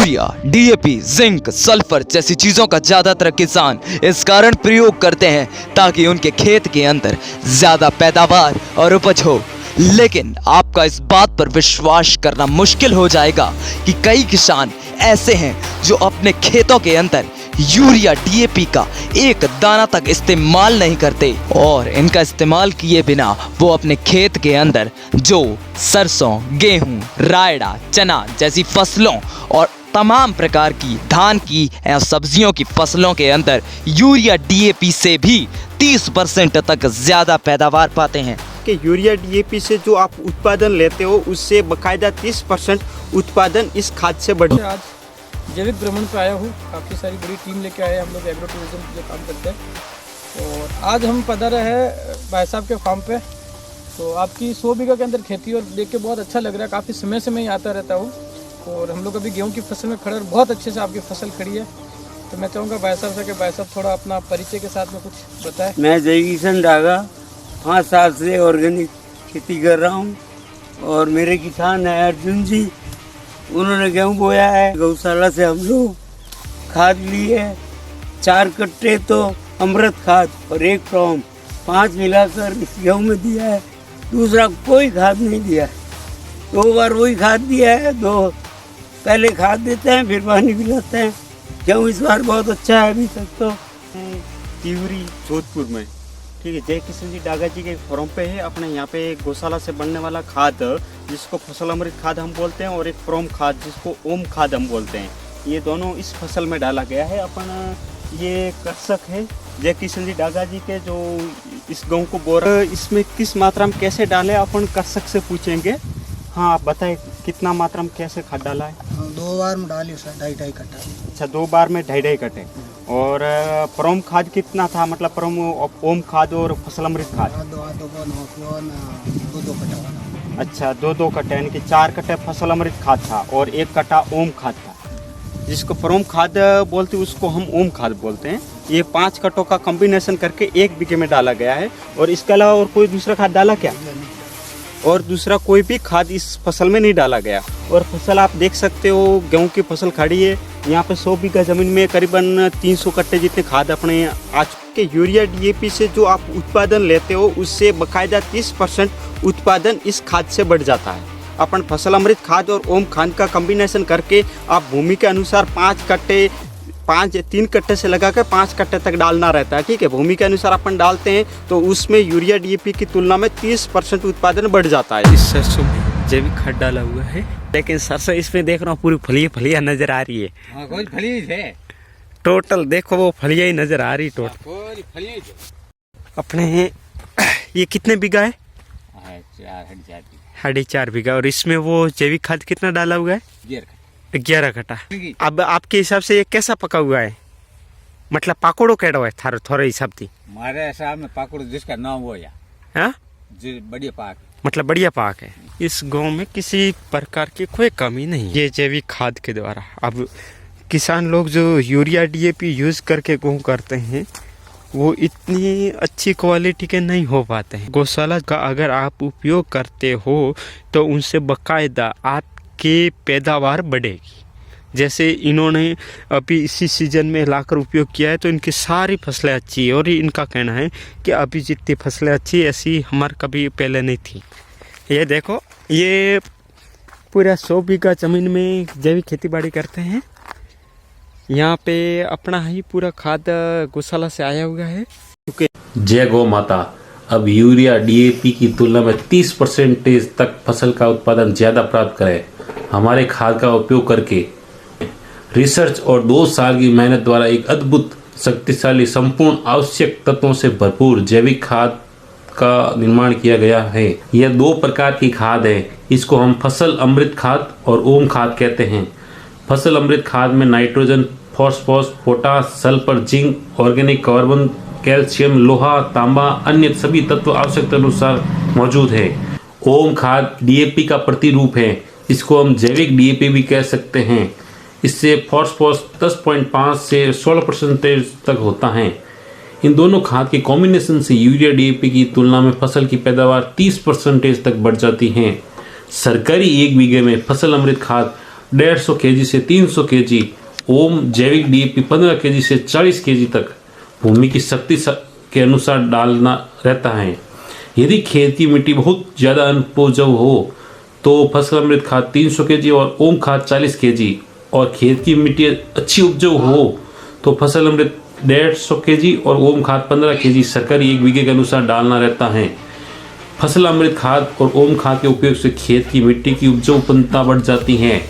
Urea, DAP, zinc, sulphur जैसी चीजों का ज्यादातर किसान इस कारण प्रयोग करते हैं ताकि उनके खेत के अंदर ज्यादा पैदावार और उपज हो। लेकिन आपका इस बात पर विश्वास करना मुश्किल हो जाएगा कि कई किसान ऐसे हैं जो अपने खेतों के अंदर यूरिया, डीएपी का एक दाना तक इस्तेमाल नहीं करते और इनका इस्तेमाल किए बिना वो अपने खेत के अंदर जो सरसों, गेहूं, रायड़ा, चना जैसी फसलों और तमाम प्रकार की धान की या सब्जियों की फसलों के अंदर यूरिया, डीएपी से भी 30% तक ज्यादा पैदावार पाते हैं। कि यूरिया डीएपी से जो आप उत्पादन लेते हो उससे बकायदा 30% उत्पादन इस खाद से बढ़। आज जैविक भ्रमण पे आया हूँ, काफ़ी सारी बड़ी टीम लेके आए हम लोग एग्रो टूरिज्म जो काम करते हैं और आज हम पधारे हैं भाई साहब के फार्म पे। तो आपकी 100 बीघा के अंदर खेती और देख के बहुत अच्छा लग रहा है। काफ़ी समय से मैं यहाँ आता रहता हूँ और हम लोग अभी गेहूँ की फसल में खड़े, बहुत अच्छे से आपकी फसल खड़ी है। तो मैं चाहूँगा भाई साहब से कि भाई साहब थोड़ा अपना परिचय के साथ में कुछ बताएं। मैं जयकिशन डागा 5 साल से ऑर्गेनिक खेती कर रहा हूँ और मेरे किसान हैं अर्जुन जी, उन्होंने गेहूँ बोया है। गौशाला से हम लोग खाद लिए है, 4 कट्टे तो अमृत खाद और 1 फ्रॉम 5 मिलाकर इस गेहूँ में दिया है। दूसरा कोई खाद नहीं दिया है। 2 बार वही खाद दिया है, 2 पहले खाद देते हैं फिर पानी पिलाते हैं। गेहूँ इस बार बहुत अच्छा है अभी तक तो। तिवरी जोधपुर में, ठीक है, जय किशन जी डागा जी के फॉर्म पे है। अपने यहाँ पे गौशाला से बनने वाला खाद जिसको फसल अमृत खाद हम बोलते हैं और एक प्रोम खाद जिसको ओम खाद हम बोलते हैं, ये दोनों इस फसल में डाला गया है। अपन ये कृषक है जय किशन जी डागा जी के जो इस गेहूँ को बो रहे, इसमें किस मात्रा में कैसे डाले अपन कृषक से पूछेंगे। हाँ आप बताएं कितना मात्रा में कैसे खाद डाला है। 2 बार में डाली सर 2.5 कट्टा। अच्छा 2 बार में 2.5 कट्टे। और प्रोम खाद कितना था, मतलब प्रोम ओम खाद और फसल अमृत खाद? 2 कट्टा। अच्छा 2 कट्टे यानी कि 4 कट्टे फसल अमृत खाद था और 1 कट्टा ओम खाद था। जिसको प्रोम खाद बोलते हैं उसको हम ओम खाद बोलते हैं। ये 5 कट्टों का कॉम्बिनेशन करके 1 बीघे में डाला गया है। और इसके अलावा और कोई दूसरा खाद डाला क्या? और दूसरा कोई भी खाद इस फसल में नहीं डाला गया। और फसल आप देख सकते हो गेहूं की फसल खड़ी है। यहाँ पे 100 बीघा जमीन में करीबन 300 कट्टे जितने खाद अपने आ चुके। यूरिया डीएपी से जो आप उत्पादन लेते हो उससे बकायदा 30% उत्पादन इस खाद से बढ़ जाता है। अपन फसल अमृत खाद और ओम खाद का कॉम्बिनेशन करके आप भूमि के अनुसार 3 कट्टे से लगा कर 5 कट्टे तक डालना रहता है, ठीक है। भूमि के अनुसार अपन डालते हैं तो उसमें यूरिया डीएपी की तुलना में 30% उत्पादन बढ़ जाता है। इस सरसों में जैविक खाद डाला हुआ है, लेकिन सरसों इसमें देख रहा हूँ पूरी फलियां नजर आ रही है। हाँ, कोई फली है टोटल देखो वो फलियां ही नजर आ रही टोटल। कोई फली अपने ये कितने बीघा है? 4.5 बीघा। और इसमें वो जैविक खाद कितना डाला हुआ है? 11 कट्टा। अब आपके हिसाब से ये कैसा पका हुआ है, मतलब पाकोड़ो केड़ो है थारो थोड़े हिसाब थी? मारे हिसाब में पाकुड़ जिसका नाम हो या हाँ जी बढ़िया पाक, मतलब बढ़िया पाक है। इस गांव में किसी प्रकार की कोई कमी नहीं। ये जैविक खाद के द्वारा अब किसान लोग जो यूरिया डीएपी यूज करके गेहूँ करते हैं वो इतनी अच्छी क्वालिटी के नहीं हो पाते हैं। गौशाला का अगर आप उपयोग करते हो तो उनसे बकायदा आपकी पैदावार बढ़ेगी। जैसे इन्होंने अभी इसी सीजन में लाकर उपयोग किया है तो इनकी सारी फसलें अच्छी है। और इनका कहना है कि अभी जितनी फसलें अच्छी ऐसी हमारे कभी पहले नहीं थी। ये देखो ये पूरा 100 बीघा ज़मीन में जैविक खेती बाड़ी करते हैं। यहाँ पे अपना ही पूरा खाद गौशाला से आया हुआ है। जय गौ माता। अब यूरिया डीएपी की तुलना में 30% तक फसल का उत्पादन ज़्यादा प्राप्त करें। हमारे खाद का उपयोग करके रिसर्च और 2 साल की मेहनत द्वारा एक अद्भुत, शक्तिशाली, संपूर्ण आवश्यक तत्वों से भरपूर जैविक खाद का निर्माण किया गया है। यह 2 प्रकार की खाद है। इसको हम फसल अमृत खाद और ओम खाद कहते हैं। फसल अमृत खाद में nitrogen, phosphorus, potash, sulphur, zinc, organic carbon, calcium, लोहा, तांबा, अन्य सभी तत्व आवश्यकता अनुसार मौजूद है। ओम खाद डीएपी का प्रतिरूप है। इसको हम जैविक डीएपी भी कह सकते हैं। इससे फॉस्फोरस 10.5 से 16% तक होता है। इन दोनों खाद के कॉम्बिनेशन से यूरिया डीएपी की तुलना में फसल की पैदावार 30% तक बढ़ जाती है। सरकारी 1 बीघे में फसल अमृत खाद 150 केजी से 300 केजी, ओम जैविक डीएपी 15 केजी से 40 केजी तक भूमि की शक्ति के अनुसार डालना रहता है। यदि खेत की मिट्टी बहुत ज़्यादा अनउपजाऊ हो तो फसल अमृत खाद 300 केजी और ओम खाद 40 केजी, और खेत की मिट्टी अच्छी उपजाऊ हो तो फसल अमृत 150 केजी और ओम खाद 15 केजी सरकारी 1 बीघे के अनुसार डालना रहता है। फसल अमृत खाद और ओम खाद के उपयोग से खेत की मिट्टी की उपजाऊपनता बढ़ जाती है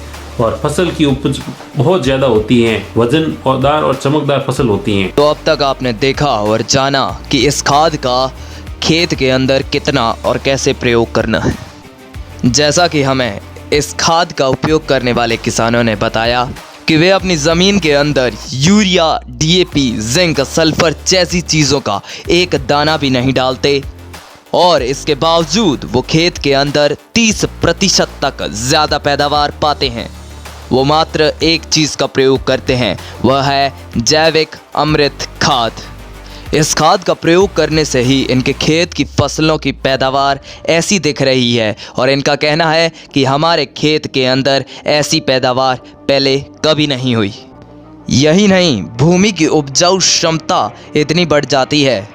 और फसल की उपज बहुत ज़्यादा होती है, वजनदार और चमकदार फसल होती हैं। तो अब तक आपने देखा और जाना कि इस खाद का खेत के अंदर कितना और कैसे प्रयोग करना है। जैसा कि हमें इस खाद का उपयोग करने वाले किसानों ने बताया कि वे अपनी ज़मीन के अंदर यूरिया, डीएपी, जिंक, सल्फर जैसी चीज़ों का एक दाना भी नहीं डालते और इसके बावजूद वो खेत के अंदर 30% तक ज़्यादा पैदावार पाते हैं। वो मात्र एक चीज़ का प्रयोग करते हैं, वह है जैविक अमृत खाद। इस खाद का प्रयोग करने से ही इनके खेत की फसलों की पैदावार ऐसी दिख रही है और इनका कहना है कि हमारे खेत के अंदर ऐसी पैदावार पहले कभी नहीं हुई। यही नहीं, भूमि की उपजाऊ क्षमता इतनी बढ़ जाती है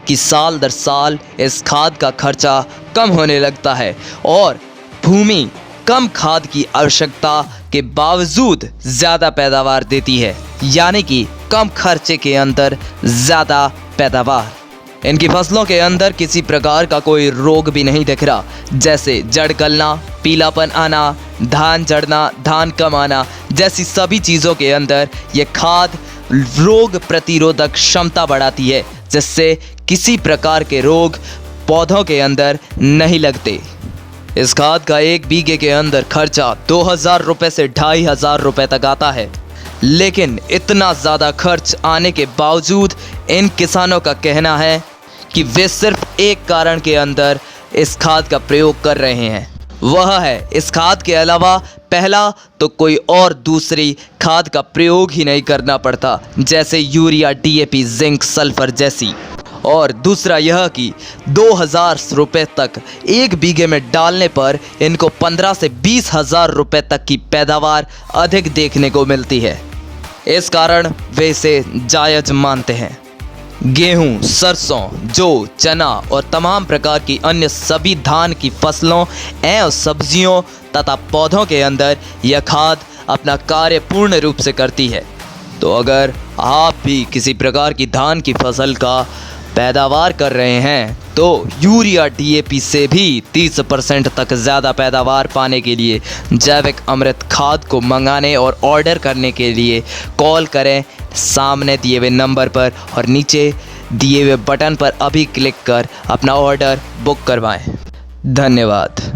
कि साल दर साल इस खाद का खर्चा कम होने लगता है और भूमि कम खाद की आवश्यकता के बावजूद ज़्यादा पैदावार देती है, यानी कि कम खर्चे के अंदर ज़्यादा पैदावार। इनकी फसलों के अंदर किसी प्रकार का कोई रोग भी नहीं दिख रहा, जैसे जड़ गलना, पीलापन आना, धान झड़ना, धान कम आना जैसी सभी चीज़ों के अंदर ये खाद रोग प्रतिरोधक क्षमता बढ़ाती है, जिससे किसी प्रकार के रोग पौधों के अंदर नहीं लगते। इस खाद का 1 बीघे के अंदर खर्चा 2000 रुपये से 2500 रुपये तक आता है, लेकिन इतना ज़्यादा खर्च आने के बावजूद इन किसानों का कहना है कि वे सिर्फ एक कारण के अंदर इस खाद का प्रयोग कर रहे हैं, वह है इस खाद के अलावा पहला तो कोई और दूसरी खाद का प्रयोग ही नहीं करना पड़ता, जैसे यूरिया, डीएपी, जिंक, सल्फर जैसी, और दूसरा यह कि 2000 रुपये तक 1 बीघे में डालने पर इनको 15 से 20 हज़ार रुपये तक की पैदावार अधिक देखने को मिलती है। इस कारण वे इसे जायज़ मानते हैं। गेहूं, सरसों, जौ, चना और तमाम प्रकार की अन्य सभी धान की फसलों एवं सब्जियों तथा पौधों के अंदर यह खाद अपना कार्य पूर्ण रूप से करती है। तो अगर आप भी किसी प्रकार की धान की फसल का पैदावार कर रहे हैं तो यूरिया, डीएपी से भी 30% तक ज़्यादा पैदावार पाने के लिए जैविक अमृत खाद को मंगाने और ऑर्डर करने के लिए कॉल करें सामने दिए हुए नंबर पर और नीचे दिए हुए बटन पर अभी क्लिक कर अपना ऑर्डर बुक करवाएं। धन्यवाद।